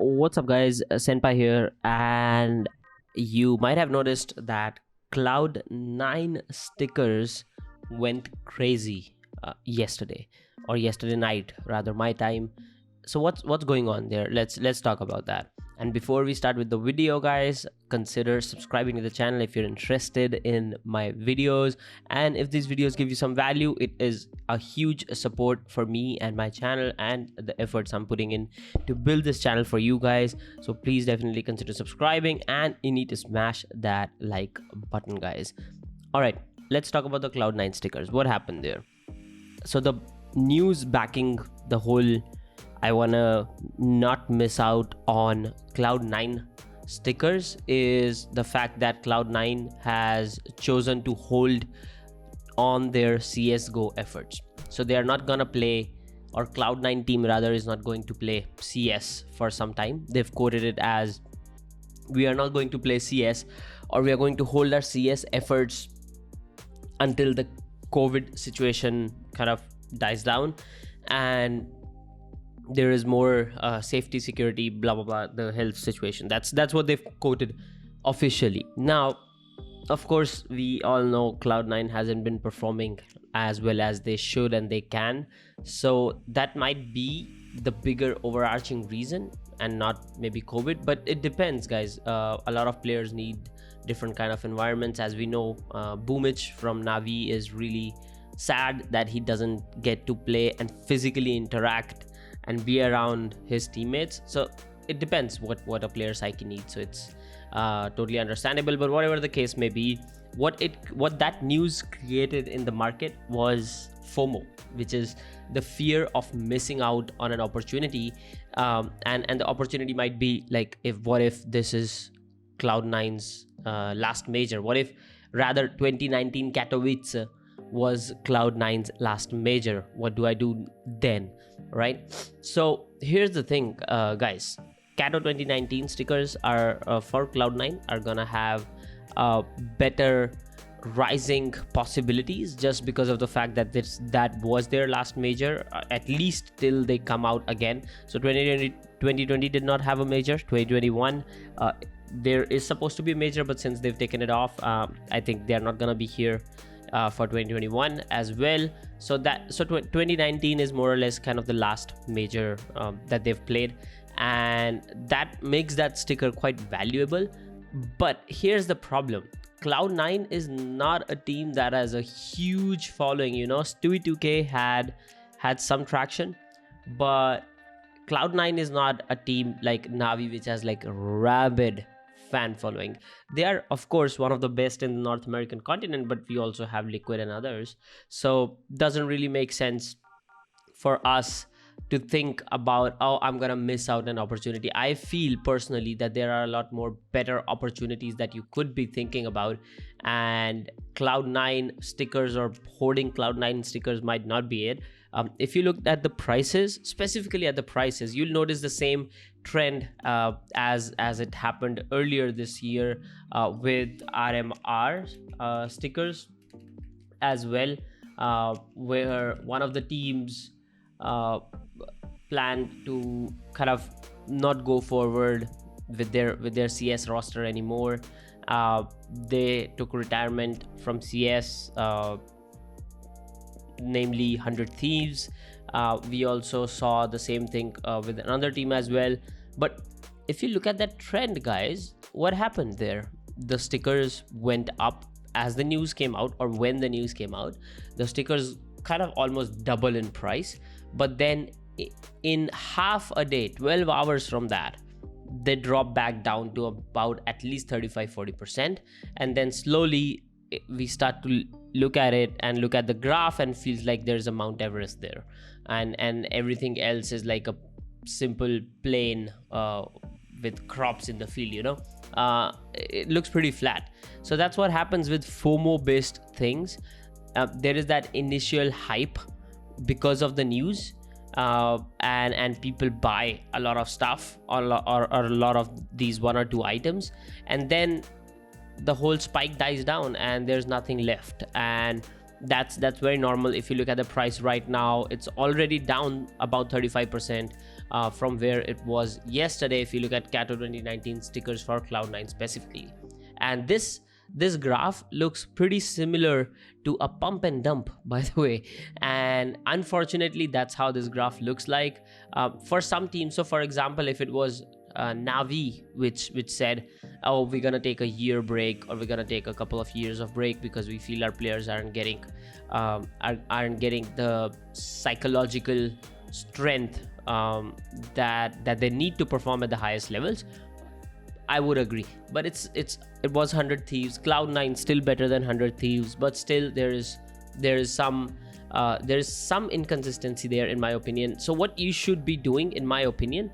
What's up, guys? Senpai here, and you might have noticed that Cloud9 stickers went crazy yesterday, or yesterday night, rather, my time. So what's going on there? Let's talk about that. And before we start with the video, guys, consider subscribing to the channel if you're interested in my videos, and if these videos give you some value, it is a huge support for me and my channel and the efforts I'm putting in to build this channel for you guys. So please definitely consider subscribing, and you need to smash that like button, guys. All right, let's talk about the Cloud9 stickers. What happened there? So the news backing the whole I wanna not miss out on Cloud9 stickers is the fact that Cloud9 has chosen to hold on their CSGO efforts. So they are not gonna play, or Cloud9 team rather is not going to play CS for some time. They've quoted it as, we are not going to play CS, or we are going to hold our CS efforts until the COVID situation kind of dies down and there is more safety, security, blah blah blah, the health situation. That's what they've quoted officially. Now, of course, we all know Cloud9 hasn't been performing as well as they should and they can, so that might be the bigger overarching reason and not maybe COVID. But it depends, guys. A lot of players need different kind of environments. As we know, Boomich from Navi is really sad that he doesn't get to play and physically interact and be around his teammates. So it depends what a player psyche needs. So it's totally understandable. But whatever the case may be, what that news created in the market was FOMO, which is the fear of missing out on an opportunity. And the opportunity might be like, what if this is Cloud9's last major? What if rather 2019 Katowice was Cloud9's last major? What do I do then, right? So here's the thing, guys. Kato 2019 stickers are for Cloud9 are gonna have better rising possibilities, just because of the fact that that was their last major, at least till they come out again. So 2020 did not have a major. 2021 there is supposed to be a major, but since they've taken it off, I think they're not gonna be here for 2021 as well. So 2019 is more or less kind of the last major that they've played, and that makes that sticker quite valuable. But here's the problem: Cloud9 is not a team that has a huge following. You know, Stewie 2K had some traction, but Cloud9 is not a team like Navi, which has like rabid fan following. They are, of course, one of the best in the North American continent, but we also have Liquid and others. So doesn't really make sense for us to think about, oh, I'm gonna miss out an opportunity. I feel personally that there are a lot more better opportunities that you could be thinking about, and Cloud9 stickers or hoarding Cloud9 stickers might not be it. If you look at the prices, specifically at the prices, you'll notice the same trend as it happened earlier this year with RMR stickers as well, where one of the teams planned to kind of not go forward with their CS roster anymore. They took retirement from CS, namely 100 Thieves. We also saw the same thing with another team as well. But if you look at that trend, guys, what happened there? The stickers went up as the news came out, or when the news came out, the stickers kind of almost double in price. But then in half a day, 12 hours from that, they drop back down to about at least 35-40%, and then slowly we start to look at it and look at the graph, and feels like there's a Mount Everest there, and everything else is like a simple plain with crops in the field, you know. It looks pretty flat. So that's what happens with FOMO based things. There is that initial hype because of the news, and people buy a lot of stuff, or a lot of these one or two items, and then the whole spike dies down and there's nothing left. And that's very normal. If you look at the price right now, it's already down about 35%. from where it was yesterday if you look at Cato 2019 stickers for Cloud9 specifically. And this graph looks pretty similar to a pump and dump, by the way, and unfortunately that's how this graph looks like for some teams. So for example, if it was Navi which said, oh, we're gonna take a year break, or we're gonna take a couple of years of break because we feel our players aren't getting the psychological strength that they need to perform at the highest levels, I would agree. But it was 100 Thieves. Cloud9 still better than 100 Thieves, but still there is some inconsistency there in my opinion. So what you should be doing in my opinion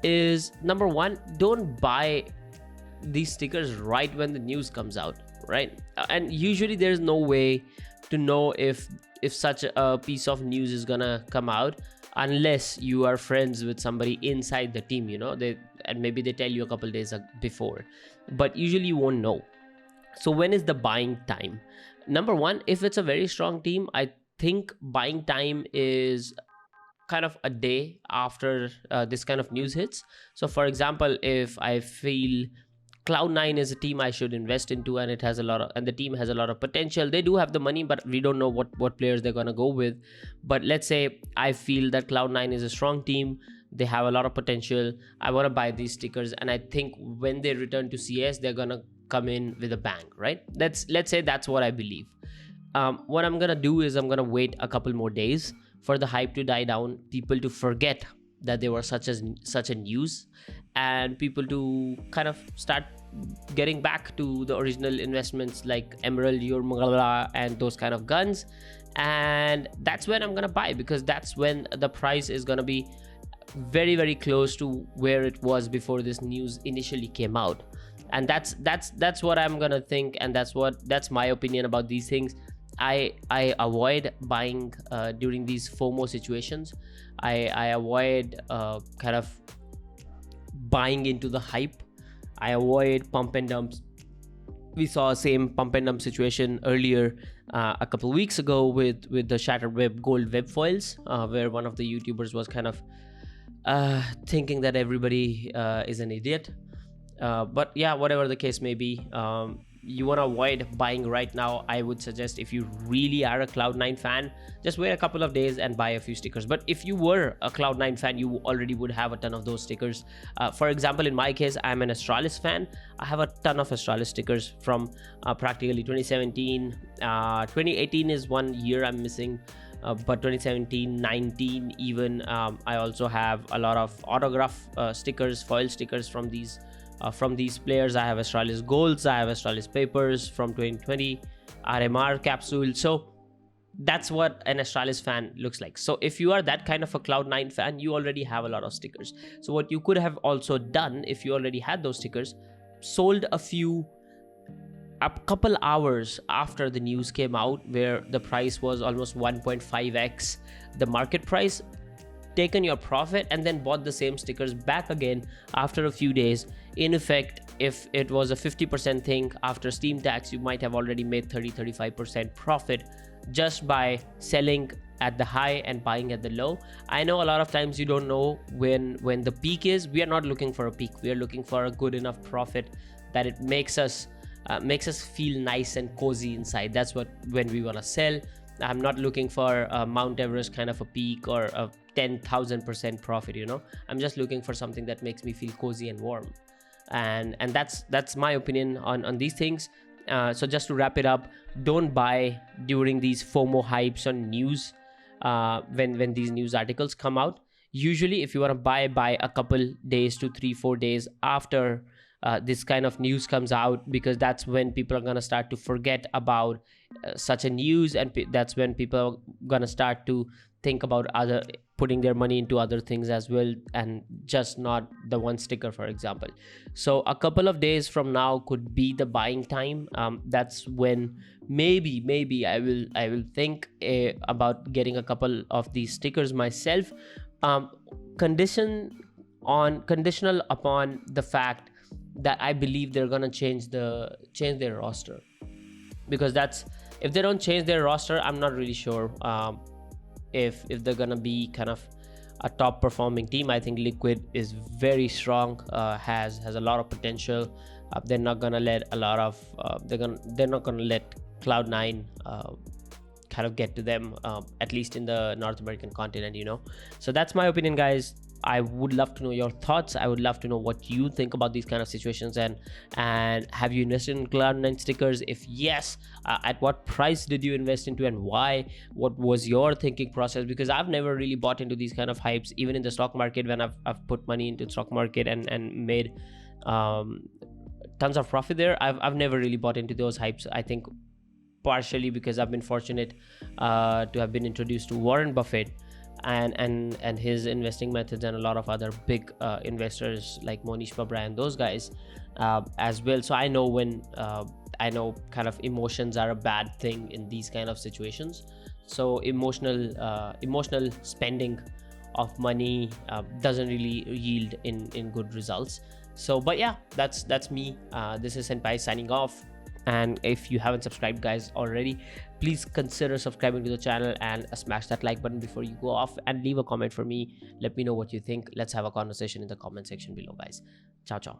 is, number one, don't buy these stickers right when the news comes out, right? And usually there's no way to know if such a piece of news is gonna come out unless you are friends with somebody inside the team, you know, and maybe they tell you a couple days before, but usually you won't know. So when is the buying time? Number one, if it's a very strong team, I think buying time is kind of a day after this kind of news hits. So for example, if I feel Cloud9 is a team I should invest into, and it has and the team has a lot of potential. They do have the money, but we don't know what players they're gonna go with. But let's say I feel that Cloud9 is a strong team, they have a lot of potential, I want to buy these stickers, and I think when they return to CS, they're gonna come in with a bang, right? Let's say that's what I believe. What I'm gonna do is I'm gonna wait a couple more days for the hype to die down, people to forget that there was such a news, and people to kind of start getting back to the original investments like Emerald, Yormagala, and those kind of guns. And that's when I'm gonna buy, because that's when the price is gonna be very, very close to where it was before this news initially came out. And that's what I'm gonna think, and that's my opinion about these things. I avoid buying during these FOMO situations. I avoid kind of buying into the hype. I avoid pump and dumps. We saw same pump and dump situation earlier a couple weeks ago with the Shattered Web Gold web foils, where one of the YouTubers was kind of thinking that everybody is an idiot. But yeah, whatever the case may be, you want to avoid buying right now. I would suggest, if you really are a Cloud9 fan, just wait a couple of days and buy a few stickers. But if you were a Cloud9 fan, you already would have a ton of those stickers. For example, in my case, I'm an Astralis fan. I have a ton of Astralis stickers from practically 2017. 2018 is 1 year I'm missing, but 2017, 19 even. I also have a lot of autograph stickers, foil stickers from these players. I have Astralis Golds, I have Astralis Papers from 2020, RMR capsule. So that's what an Astralis fan looks like. So if you are that kind of a Cloud9 fan, you already have a lot of stickers. So what you could have also done, if you already had those stickers, sold a couple hours after the news came out, where the price was almost 1.5x the market price, taken your profit, and then bought the same stickers back again after a few days. In effect, if it was a 50% thing, after Steam tax, you might have already made 30-35% profit just by selling at the high and buying at the low. I know a lot of times you don't know when the peak is. We are not looking for a peak. We are looking for a good enough profit that it makes us feel nice and cozy inside. That's when we want to sell. I'm not looking for a Mount Everest kind of a peak or a 10,000% profit, you know. I'm just looking for something that makes me feel cozy and warm. And that's my opinion on these things. So just to wrap it up, don't buy during these FOMO hypes on news when these news articles come out. Usually, if you want to buy a couple days to 3-4 days after this kind of news comes out, because that's when people are going to start to forget about such a news, and that's when people are going to start to think about putting their money into other things as well, and just not the one sticker, for example. So a couple of days from now could be the buying time. That's when maybe I will think about getting a couple of these stickers myself, conditional upon the fact that I believe they're gonna change their roster. Because if they don't change their roster, I'm not really sure if they're gonna be kind of a top performing team. I think Liquid is very strong, has a lot of potential. They're not gonna let a lot of they're not gonna let Cloud9 kind of get to them, at least in the North American continent, you know. So that's my opinion, guys. I would love to know your thoughts. I would love to know what you think about these kind of situations, and have you invested in Cloud9 stickers? If yes, at what price did you invest into, and why? What was your thinking process? Because I've never really bought into these kind of hypes, even in the stock market, when I've put money into the stock market and made tons of profit there. I've never really bought into those hypes. I think partially because I've been fortunate to have been introduced to Warren Buffett and his investing methods, and a lot of other big investors like Monish Babra and those guys as well. So I know when I know kind of emotions are a bad thing in these kind of situations. So emotional spending of money doesn't really yield in good results. So but yeah, that's me. This is Senpai signing off. And if you haven't subscribed, guys, already, please consider subscribing to the channel and smash that like button before you go off, and leave a comment for me. Let me know what you think. Let's have a conversation in the comment section below, guys. Ciao ciao.